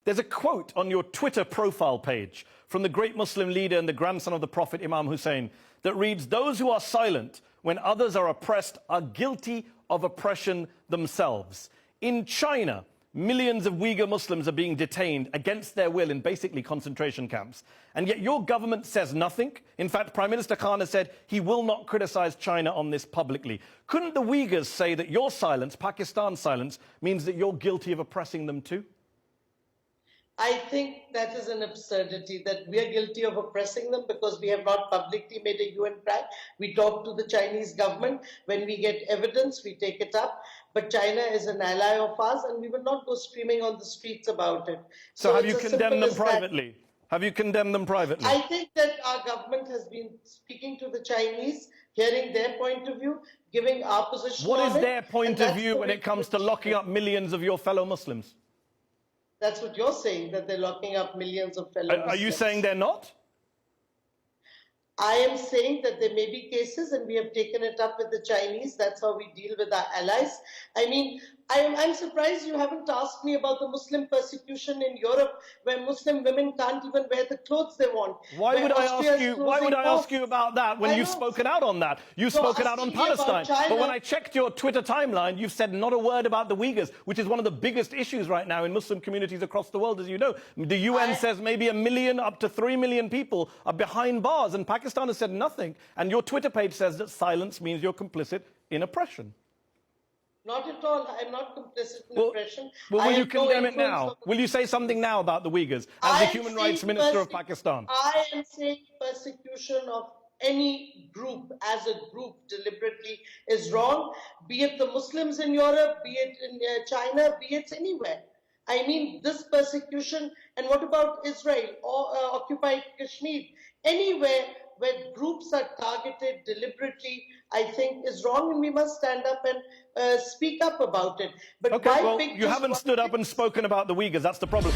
There's a quote on your Twitter profile page from the great Muslim leader and the grandson of the Prophet, Imam Hussein, that reads, "Those who are silent when others are oppressed are guilty of oppression themselves." In China, millions of Uyghur Muslims are being detained against their will in basically concentration camps. And yet your government says nothing. In fact, Prime Minister Khan has said he will not criticize China on this publicly. Couldn't the Uyghurs say that your silence, Pakistan's silence, means that you're guilty of oppressing them too? I think that is an absurdity, that we are guilty of oppressing them because we have not publicly made a UN cry. We talk to the Chinese government. When we get evidence, we take it up. But China is an ally of ours, and we will not go screaming on the streets about it. So have you condemned them privately? Have you condemned them privately? I think that our government has been speaking to the Chinese, hearing their point of view, giving our position on it. What is their point of view when it comes to locking up millions of your fellow Muslims? That's what you're saying, that they're locking up millions of fellow Muslims. Are you saying they're not? I am saying that there may be cases, and we have taken it up with the Chinese. That's how we deal with our allies. I mean, I'm surprised you haven't asked me about the Muslim persecution in Europe, where Muslim women can't even wear the clothes they want. Why would I ask you about that when you've spoken out on that? You've spoken out on Palestine. But when I checked your Twitter timeline, you've said not a word about the Uyghurs, which is one of the biggest issues right now in Muslim communities across the world, as you know. The UN says maybe 1 million, up to 3 million people are behind bars, and Pakistan has said nothing. And your Twitter page says that silence means you're complicit in oppression. Not at all. I'm not complicit in oppression. Well, will you condemn it now? Will you say something now about the Uyghurs as the Human Rights Minister of Pakistan? I am saying persecution of any group as a group deliberately is wrong, be it the Muslims in Europe, be it in China, be it anywhere. I mean, this persecution, and what about Israel or occupied Kashmir? Anywhere where groups are targeted deliberately, I think is wrong, and we must stand up and speak up about it. But okay, well, you haven't stood up and spoken about the Uyghurs. That's the problem.